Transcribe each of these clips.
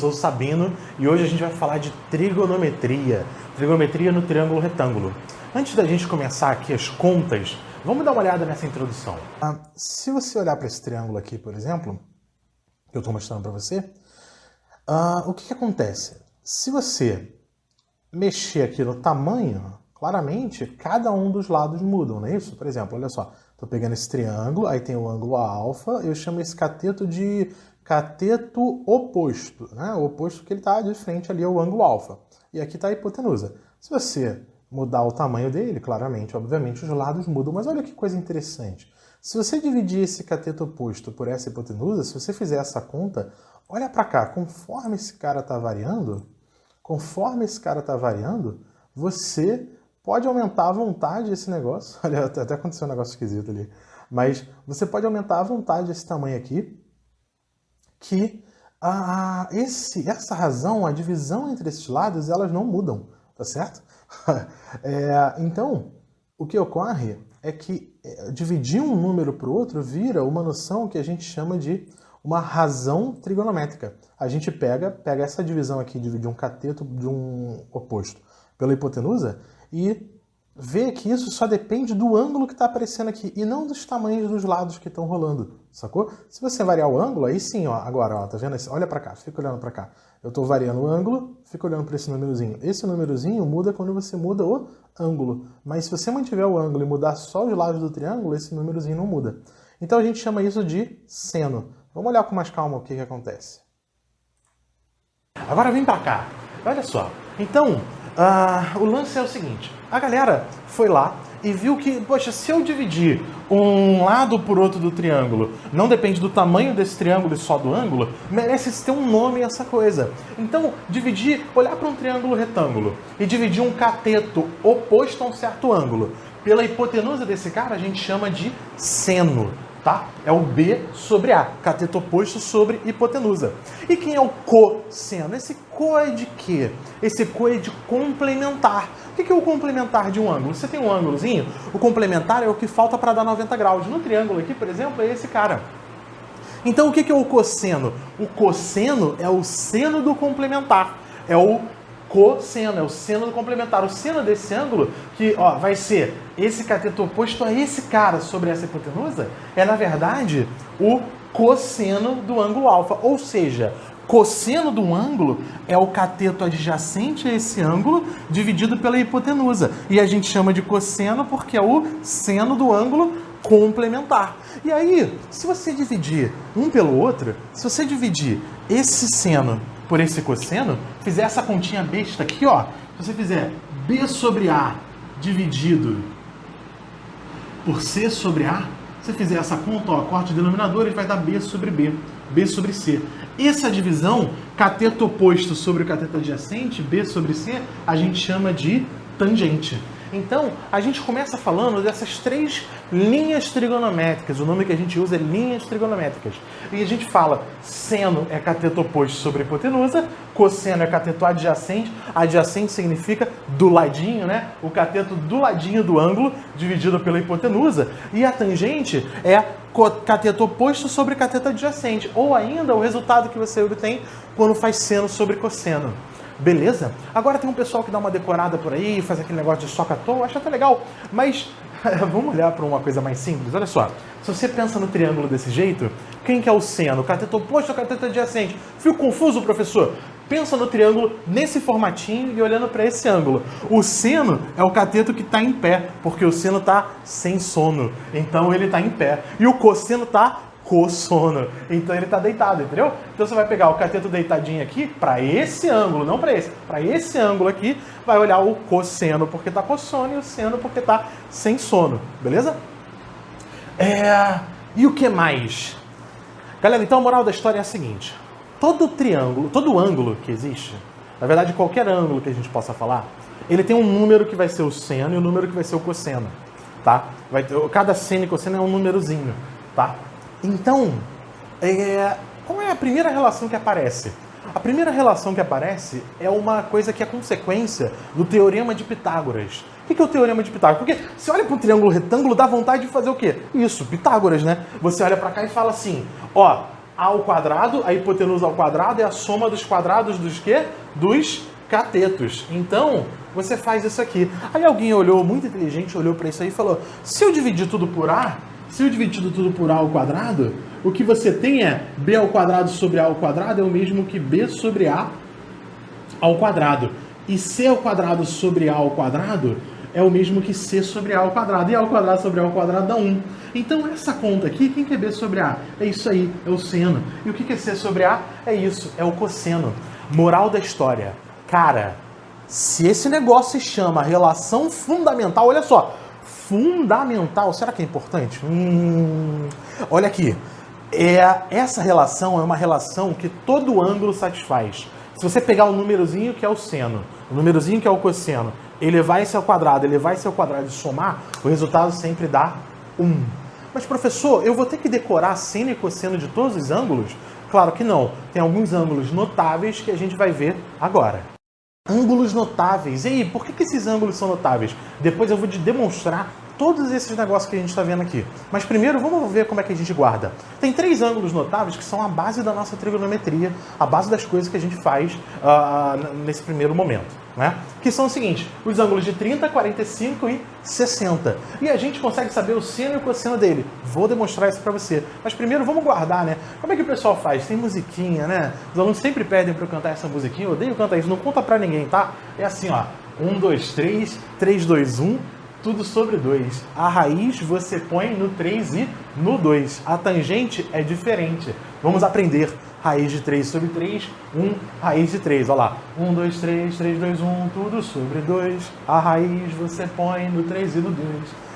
sou o Sabino e hoje a gente vai falar de trigonometria. Trigonometria no triângulo retângulo. Antes da gente começar aqui as contas, vamos dar uma olhada nessa introdução. Se você olhar para esse triângulo aqui, por exemplo, que eu estou mostrando para você, o que acontece? Se você mexer aqui no tamanho, claramente, cada um dos lados mudam, não é isso? Por exemplo, olha só, estou pegando esse triângulo, aí tem o ângulo alfa, eu chamo esse cateto de cateto oposto, né? O oposto que ele está de frente ali ao ângulo alfa. E aqui está a hipotenusa. Se você mudar o tamanho dele, claramente, obviamente, os lados mudam. Mas olha que coisa interessante. Se você dividir esse cateto oposto por essa hipotenusa, se você fizer essa conta, olha para cá, conforme esse cara está variando, você pode aumentar à vontade esse negócio. Olha, até aconteceu um negócio esquisito ali. Mas você pode aumentar à vontade esse tamanho aqui, que essa razão, a divisão entre esses lados, elas não mudam, tá certo? Então, o que ocorre é que dividir um número para o outro vira uma noção que a gente chama de uma razão trigonométrica. A gente pega essa divisão aqui, dividir um cateto de um oposto pela hipotenusa e vê que isso só depende do ângulo que está aparecendo aqui e não dos tamanhos dos lados que estão rolando, sacou? Se você variar o ângulo, aí sim, ó, agora, ó, tá vendo? Olha para cá, fica olhando para cá. Eu estou variando o ângulo, fica olhando para esse númerozinho. Esse númerozinho muda quando você muda o ângulo, mas se você mantiver o ângulo e mudar só os lados do triângulo, esse númerozinho não muda. Então a gente chama isso de seno. Vamos olhar com mais calma o que acontece. Agora vem para cá. Olha só. Então, o lance é o seguinte. A galera foi lá e viu que, poxa, se eu dividir um lado por outro do triângulo, não depende do tamanho desse triângulo e só do ângulo, merece ter um nome essa coisa. Então, olhar para um triângulo retângulo e dividir um cateto oposto a um certo ângulo pela hipotenusa desse cara, a gente chama de seno. Tá? É o B sobre A, cateto oposto sobre hipotenusa. E quem é o cosseno? Esse co é de quê? Esse co é de complementar. O que é o complementar de um ângulo? Você tem um ângulozinho, o complementar é o que falta para dar 90 graus. No triângulo aqui, por exemplo, é esse cara. Então o que é o cosseno? O cosseno é o seno do complementar. É o cosseno, é o seno do complementar. O seno desse ângulo, que vai ser esse cateto oposto a esse cara sobre essa hipotenusa, é na verdade o cosseno do ângulo alfa. Ou seja, cosseno do ângulo é o cateto adjacente a esse ângulo dividido pela hipotenusa. E a gente chama de cosseno porque é o seno do ângulo complementar. E aí, se você dividir um pelo outro, se você dividir esse seno por esse cosseno, fizer essa continha besta aqui, ó, se você fizer B sobre A dividido por C sobre A, se você fizer essa conta, ó, corte o denominador, ele vai dar B sobre B, B sobre C. Essa divisão, cateto oposto sobre o cateto adjacente, B sobre C, a gente chama de tangente. Então, a gente começa falando dessas três linhas trigonométricas. O nome que a gente usa é linhas trigonométricas. E a gente fala, seno é cateto oposto sobre hipotenusa, cosseno é cateto adjacente. Adjacente significa do ladinho, né? O cateto do ladinho do ângulo, dividido pela hipotenusa. E a tangente é cateto oposto sobre cateto adjacente. Ou ainda o resultado que você obtém quando faz seno sobre cosseno. Beleza? Agora tem um pessoal que dá uma decorada por aí, faz aquele negócio de soca à toa, acha até legal. Mas vamos olhar para uma coisa mais simples. Olha só, se você pensa no triângulo desse jeito, quem que é o seno? Cateto oposto ou cateto adjacente? Fico confuso, professor? Pensa no triângulo nesse formatinho e olhando para esse ângulo. O seno é o cateto que está em pé, porque o seno está sem sono. Então ele está em pé. E o cosseno está cossono. Então ele está deitado, entendeu? Então você vai pegar o cateto deitadinho aqui para esse ângulo, não para esse. Para esse ângulo aqui, vai olhar o cosseno porque está com sono e o seno porque está sem sono. Beleza? E o que mais? Galera, então a moral da história é a seguinte. Todo triângulo, todo ângulo que existe, na verdade qualquer ângulo que a gente possa falar, ele tem um número que vai ser o seno e um número que vai ser o cosseno. Tá? Cada seno e cosseno é um númerozinho. Tá? Então, qual é a primeira relação que aparece? A primeira relação que aparece é uma coisa que é consequência do Teorema de Pitágoras. O que é o Teorema de Pitágoras? Porque você olha para um triângulo retângulo, dá vontade de fazer o quê? Isso, Pitágoras, né? Você olha para cá e fala assim, ó, ao quadrado, a hipotenusa ao quadrado é a soma dos quadrados dos quê? Dos catetos. Então, você faz isso aqui. Aí alguém olhou, muito inteligente, olhou para isso aí e falou, se eu dividir tudo por A, se eu dividir tudo por A ao quadrado, o que você tem é B ao quadrado sobre A ao quadrado é o mesmo que B sobre A ao quadrado. E C ao quadrado sobre A ao quadrado é o mesmo que C sobre A ao quadrado. E A ao quadrado sobre A ao quadrado dá 1. Então, essa conta aqui, quem que é B sobre A? É isso aí, é o seno. E o que é C sobre A? É isso, é o cosseno. Moral da história. Cara, se esse negócio se chama relação fundamental, olha só, fundamental, será que é importante? Olha aqui, essa relação é uma relação que todo ângulo satisfaz. Se você pegar o númerozinho que é o seno, o númerozinho que é o cosseno, elevar esse ao quadrado e somar, o resultado sempre dá 1. Mas, professor, eu vou ter que decorar seno e cosseno de todos os ângulos? Claro que não. Tem alguns ângulos notáveis que a gente vai ver agora. Ângulos notáveis. E aí, por que esses ângulos são notáveis? Depois eu vou te demonstrar todos esses negócios que a gente está vendo aqui. Mas primeiro, vamos ver como é que a gente guarda. Tem 3 ângulos notáveis que são a base da nossa trigonometria, a base das coisas que a gente faz nesse primeiro momento, né? Que são os seguintes, os ângulos de 30, 45 e 60. E a gente consegue saber o seno e o cosseno dele. Vou demonstrar isso para você. Mas primeiro, vamos guardar, né? Como é que o pessoal faz? Tem musiquinha, né? Os alunos sempre pedem para eu cantar essa musiquinha. Eu odeio cantar isso, não conta para ninguém, tá? É assim, ó. 1, 2, 3, 3, 2, 1... tudo sobre 2. A raiz você põe no 3 e no 2. A tangente é diferente. Vamos aprender. Raiz de 3 sobre 3, 1, raiz de 3. Olha lá. 1, 2, 3, 3, 2, 1, tudo sobre 2. A raiz você põe no 3 e no 2.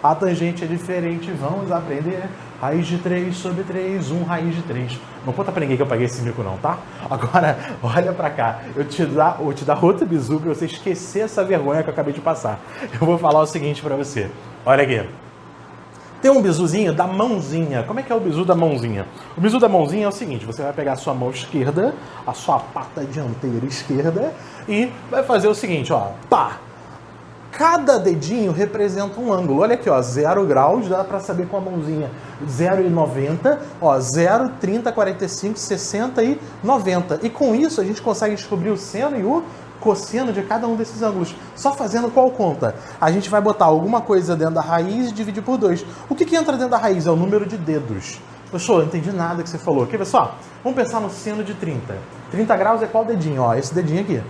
A tangente é diferente. Vamos aprender. Raiz de 3 sobre 3, 1, raiz de 3. Não conta pra ninguém que eu paguei esse mico não, tá? Agora, olha pra cá. Eu vou te dar outro bizu pra você esquecer essa vergonha que eu acabei de passar. Eu vou falar o seguinte pra você. Olha aqui. Tem um bizuzinho da mãozinha. Como é que é o bizu da mãozinha? O bizu da mãozinha é o seguinte. Você vai pegar a sua mão esquerda, a sua pata dianteira esquerda, e vai fazer o seguinte, ó. Pá! Cada dedinho representa um ângulo. Olha aqui, ó, 0 graus, dá para saber com a mãozinha 0 e 90, ó, 0, 30, 45, 60 e 90. E com isso a gente consegue descobrir o seno e o cosseno de cada um desses ângulos. Só fazendo qual conta? A gente vai botar alguma coisa dentro da raiz e dividir por 2. O que entra dentro da raiz? É o número de dedos. Professor, não entendi nada que você falou. Aqui, pessoal, vamos pensar no seno de 30. 30 graus é qual dedinho? Ó, esse dedinho aqui.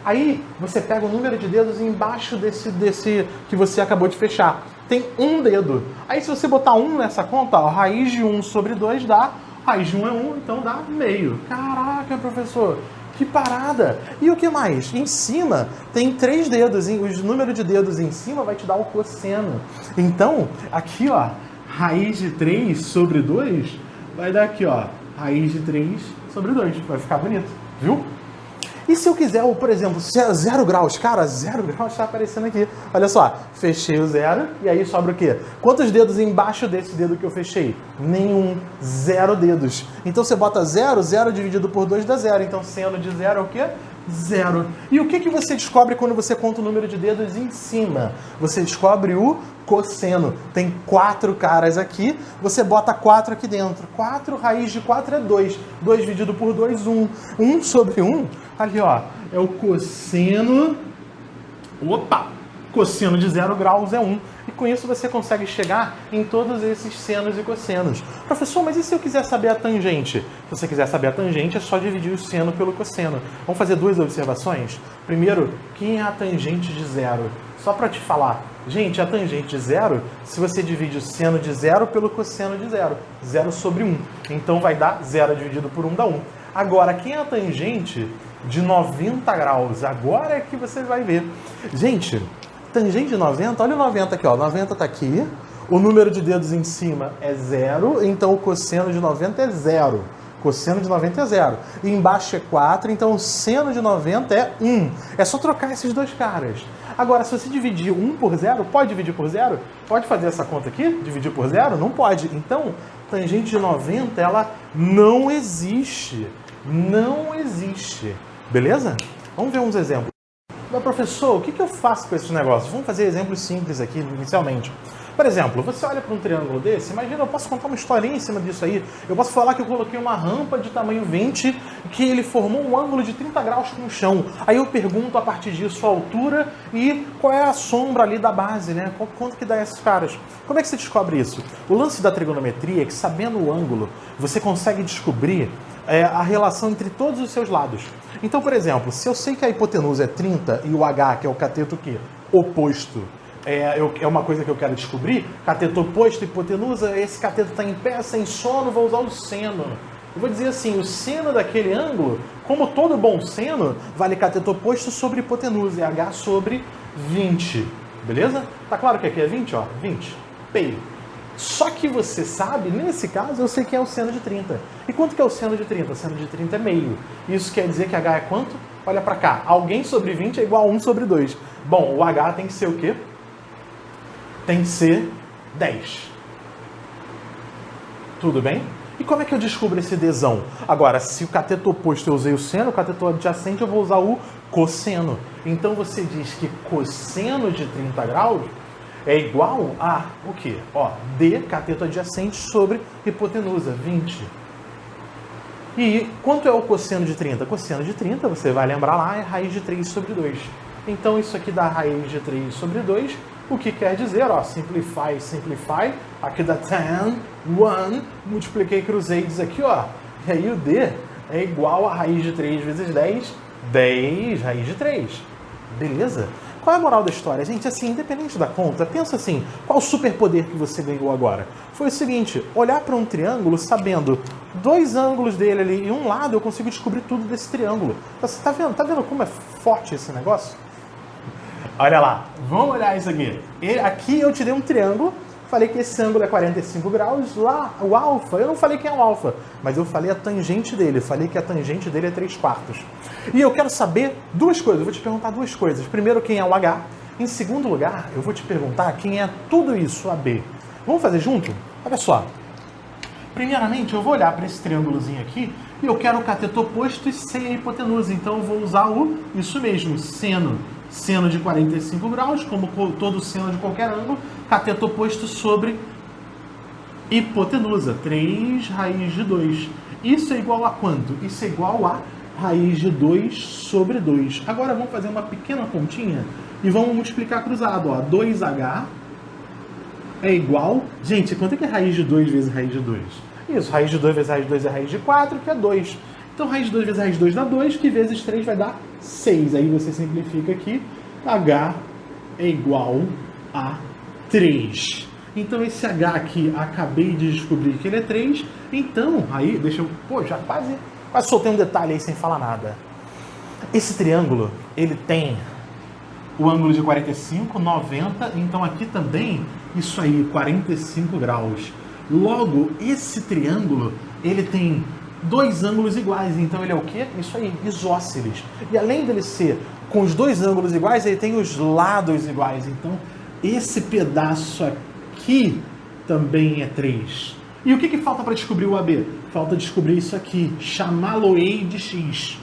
Aí você pega o número de dedos embaixo desse que você acabou de fechar. Tem um dedo. Aí se você botar 1 nessa conta, ó, raiz de 1 sobre 2 dá... Raiz de 1 é 1, então dá meio. Caraca, professor, que parada! E o que mais? Em cima tem 3 dedos. O número de dedos em cima vai te dar o cosseno. Então, aqui, ó, raiz de 3 sobre 2 vai dar aqui, ó, raiz de 3 sobre 2. Vai ficar bonito, viu? E se eu quiser, por exemplo, 0 graus? Cara, 0 graus está aparecendo aqui. Olha só, fechei o 0 e aí sobra o quê? Quantos dedos embaixo desse dedo que eu fechei? Nenhum. 0 dedos. Então você bota 0, 0 dividido por 2 dá 0. Então seno de 0 é o quê? 0. E o que você descobre quando você conta o número de dedos em cima? Você descobre o cosseno. Tem 4 caras aqui, você bota 4 aqui dentro. 4, raiz de 4 é 2. 2 dividido por 2, 1. 1 sobre 1, ali ó, é o cosseno... Opa! Cosseno de 0 graus é 1. E com isso você consegue chegar em todos esses senos e cossenos. Professor, mas e se eu quiser saber a tangente? Se você quiser saber a tangente, é só dividir o seno pelo cosseno. Vamos fazer 2 observações? Primeiro, quem é a tangente de 0? Só para te falar, gente, a tangente de 0, se você divide o seno de 0 pelo cosseno de 0, 0 sobre 1. Então vai dar 0 dividido por 1 dá 1. Agora, quem é a tangente de 90 graus? Agora é que você vai ver. Gente, tangente de 90, olha o 90 aqui, ó. 90 está aqui, o número de dedos em cima é 0, então o cosseno de 90 é 0. Cosseno de 90 é 0. E embaixo é 4, então o seno de 90 é 1. É só trocar esses dois caras. Agora, se você dividir 1 por 0, pode dividir por 0? Pode fazer essa conta aqui? Dividir por 0? Não pode. Então, tangente de 90, ela não existe. Não existe. Beleza? Vamos ver uns exemplos. Mas, professor, o que eu faço com esses negócios? Vamos fazer exemplos simples aqui, inicialmente. Por exemplo, você olha para um triângulo desse, imagina, eu posso contar uma historinha em cima disso aí. Eu posso falar que eu coloquei uma rampa de tamanho 20, que ele formou um ângulo de 30 graus com o chão. Aí eu pergunto a partir disso a altura e qual é a sombra ali da base, né? Quanto que dá esses caras? Como é que você descobre isso? O lance da trigonometria é que, sabendo o ângulo, você consegue descobrir a relação entre todos os seus lados. Então, por exemplo, se eu sei que a hipotenusa é 30 e o H, que é o cateto que oposto, é uma coisa que eu quero descobrir, cateto oposto, hipotenusa, esse cateto está em pé, sem sono, vou usar o seno. Eu vou dizer assim, o seno daquele ângulo, como todo bom seno, vale cateto oposto sobre hipotenusa, e H sobre 20. Beleza? Tá claro que aqui é 20, ó? 20. P. Só que você sabe, nesse caso, eu sei que é o seno de 30. E quanto que é o seno de 30? O seno de 30 é meio. Isso quer dizer que H é quanto? Olha para cá. Alguém sobre 20 é igual a 1 sobre 2. Bom, o H tem que ser o quê? Tem que ser 10. Tudo bem? E como é que eu descubro esse Dzão? Agora, se o cateto oposto eu usei o seno, o cateto adjacente eu vou usar o cosseno. Então você diz que cosseno de 30 graus é igual a o quê? Ó, D, cateto adjacente, sobre hipotenusa, 20. E quanto é o cosseno de 30? Cosseno de 30, você vai lembrar lá, é raiz de 3 sobre 2. Então isso aqui dá raiz de 3 sobre 2, o que quer dizer, ó, simplify, simplify, aqui dá 10, 1, multipliquei, cruzei, diz aqui, ó, e aí o D é igual a raiz de 3 vezes 10, 10 raiz de 3. Beleza? Qual é a moral da história? Gente, assim, independente da conta, pensa assim, qual o superpoder que você ganhou agora? Foi o seguinte, olhar para um triângulo sabendo dois ângulos dele ali e um lado, eu consigo descobrir tudo desse triângulo. Você tá vendo como é forte esse negócio? Olha lá, vamos olhar isso aqui. Aqui eu te dei um triângulo, falei que esse ângulo é 45 graus, lá o alfa, eu não falei quem é o alfa, mas eu falei a tangente dele, falei que a tangente dele é 3/4. E eu quero saber duas coisas, eu vou te perguntar duas coisas. Primeiro, quem é o H. Em segundo lugar, eu vou te perguntar quem é tudo isso, AB. Vamos fazer junto? Olha só. Primeiramente, eu vou olhar para esse triângulozinho aqui e eu quero o cateto oposto e C a hipotenusa. Então eu vou usar isso mesmo, seno. Seno de 45 graus, como todo seno de qualquer ângulo, cateto oposto sobre hipotenusa, 3 raiz de 2. Isso é igual a quanto? Isso é igual a raiz de 2 sobre 2. Agora vamos fazer uma pequena continha e vamos multiplicar cruzado. Ó. 2H é igual... Gente, quanto é que é raiz de 2 vezes raiz de 2? Isso, raiz de 2 vezes raiz de 2 é raiz de 4, que é 2. Então, raiz de 2 vezes raiz de 2 dá 2, que vezes 3 vai dar 6. Aí você simplifica aqui, H é igual a 3. Então, esse H aqui, acabei de descobrir que ele é 3. Então, aí, deixa eu... Pô, já quase soltei um detalhe aí sem falar nada. Esse triângulo, ele tem o ângulo de 45, 90. Então, aqui também, isso aí, 45 graus. Logo, esse triângulo, ele tem... dois ângulos iguais, então ele é o quê? Isso aí, isósceles. E além dele ser com os dois ângulos iguais, ele tem os lados iguais. Então, esse pedaço aqui também é 3. E o que falta para descobrir o AB? Falta descobrir isso aqui, chamá-lo-ei de X.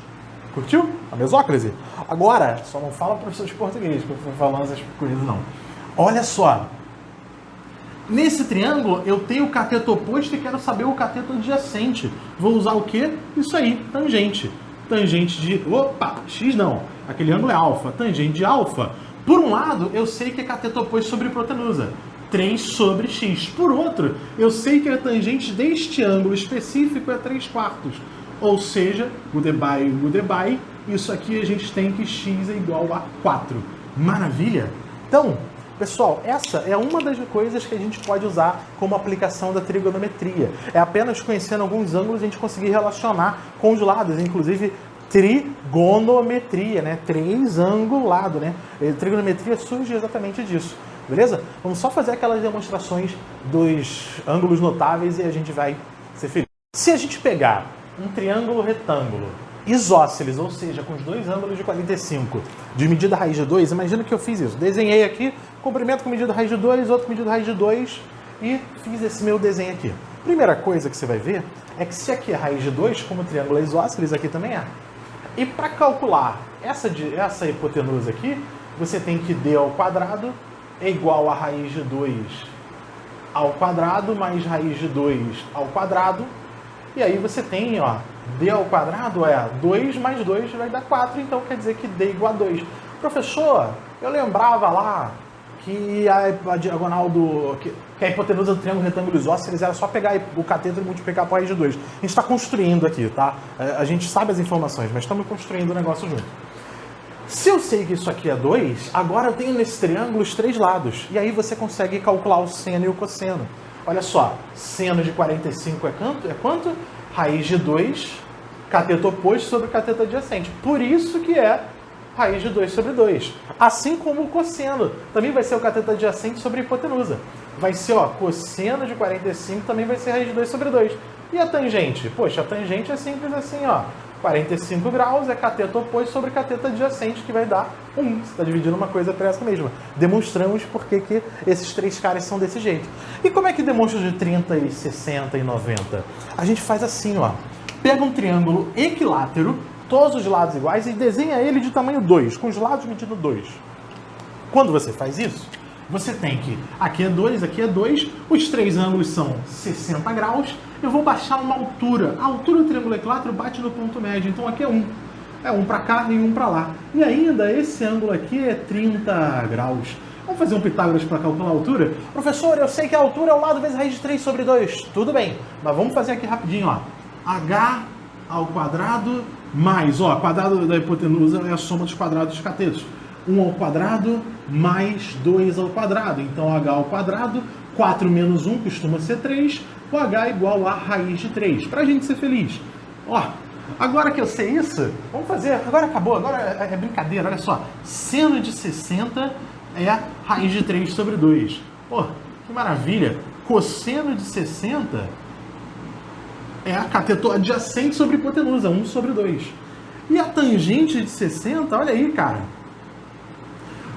Curtiu? A mesóclise? Agora, só não fala professor de português, que eu vou falando essas coisas não. Olha só. Nesse triângulo, eu tenho o cateto oposto e quero saber o cateto adjacente. Vou usar o quê? Isso aí, tangente. Tangente de... Opa, X não. Aquele ângulo é alfa. Tangente de alfa. Por um lado, eu sei que é cateto oposto sobre hipotenusa. 3 sobre X. Por outro, eu sei que a tangente deste ângulo específico é 3/4. Ou seja, goodbye, isso aqui a gente tem que X é igual a 4. Maravilha? Então... Pessoal, essa é uma das coisas que a gente pode usar como aplicação da trigonometria. É apenas conhecendo alguns ângulos a gente conseguir relacionar com os lados, inclusive trigonometria, né? Triangulado, né? Trigonometria surge exatamente disso, beleza? Vamos só fazer aquelas demonstrações dos ângulos notáveis e a gente vai ser feliz. Se a gente pegar um triângulo retângulo isósceles, ou seja, com os dois ângulos de 45, de medida raiz de 2, imagina que eu fiz isso. Desenhei aqui, comprimento com medida raiz de 2, outro com medida raiz de 2, e fiz esse meu desenho aqui. Primeira coisa que você vai ver é que se aqui é raiz de 2, como o triângulo é isósceles, aqui também é. E para calcular essa hipotenusa aqui, você tem que D ao quadrado é igual a raiz de 2 ao quadrado mais raiz de 2 ao quadrado. E aí você tem, ó, d ao quadrado é 2 mais 2 vai dar 4, então quer dizer que d igual a 2. Professor, eu lembrava lá que a diagonal que a hipotenusa do triângulo retângulo isósceles era só pegar o cateto e multiplicar por raiz de 2. A gente está construindo aqui, tá? A gente sabe as informações, mas estamos construindo o negócio junto. Se eu sei que isso aqui é 2, agora eu tenho nesse triângulo os 3 lados. E aí você consegue calcular o seno e o cosseno. Olha só, seno de 45 é quanto? Raiz de 2, cateto oposto sobre cateto adjacente. Por isso que é raiz de 2 sobre 2. Assim como o cosseno, também vai ser o cateto adjacente sobre a hipotenusa. Vai ser, ó, cosseno de 45 também vai ser raiz de 2 sobre 2. E a tangente? Poxa, a tangente é simples assim, ó. 45 graus é cateto oposto sobre cateto adjacente, que vai dar 1. Você está dividindo uma coisa para essa mesma. Demonstramos por que esses 3 caras são desse jeito. E como é que demonstra de 30 e 60 e 90? A gente faz assim, ó. Pega um triângulo equilátero, todos os lados iguais, e desenha ele de tamanho 2, com os lados medindo 2. Quando você faz isso, você tem que, aqui é 2, os 3 ângulos são 60 graus, eu vou baixar uma altura. A altura do triângulo equilátero bate no ponto médio, então aqui é 1. É 1 para cá e 1 para lá. E ainda esse ângulo aqui é 30 graus. Vamos fazer um Pitágoras para calcular a altura? Professor, eu sei que a altura é o lado vezes raiz de 3 sobre 2. Tudo bem, mas vamos fazer aqui rapidinho, ó. H ao quadrado mais, ó, quadrado da hipotenusa é a soma dos quadrados dos catetos. 1 ao quadrado mais 2 ao quadrado. Então, h ao quadrado, 4 menos 1 costuma ser 3, o h é igual a raiz de 3. Para a gente ser feliz. Ó, agora que eu sei isso, vamos fazer, agora acabou, agora é brincadeira, olha só. Seno de 60 é raiz de 3 sobre 2. Pô, que maravilha. Cosseno de 60 é a cateto adjacente sobre hipotenusa, 1 sobre 2. E a tangente de 60, olha aí, cara.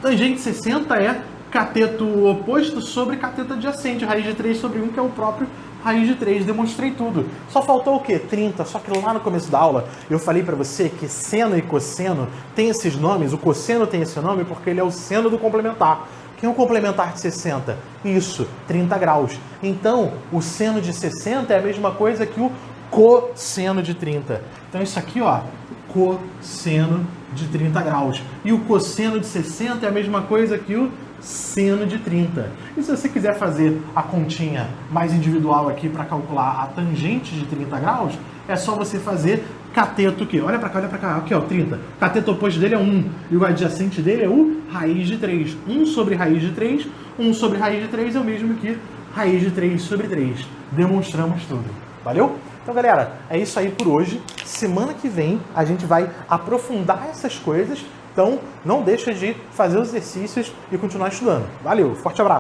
Tangente de 60 é cateto oposto sobre cateto adjacente, raiz de 3 sobre 1, que é o próprio raiz de 3. Demonstrei tudo. Só faltou o quê? 30. Só que lá no começo da aula eu falei para você que seno e cosseno tem esses nomes. O cosseno tem esse nome porque ele é o seno do complementar. Quem é o complementar de 60? Isso, 30 graus. Então, o seno de 60 é a mesma coisa que o cosseno de 30. Então, isso aqui, ó, cosseno de 30 graus. E o cosseno de 60 é a mesma coisa que o seno de 30. E se você quiser fazer a continha mais individual aqui para calcular a tangente de 30 graus, é só você fazer cateto o quê? Olha para cá, aqui ó, 30. Cateto oposto dele é 1 e o adjacente dele é o raiz de 3. 1 sobre raiz de 3, 1 sobre raiz de 3 é o mesmo que raiz de 3 sobre 3. Demonstramos tudo. Valeu? Então, galera, é isso aí por hoje. Semana que vem a gente vai aprofundar essas coisas. Então, não deixa de fazer os exercícios e continuar estudando. Valeu, forte abraço!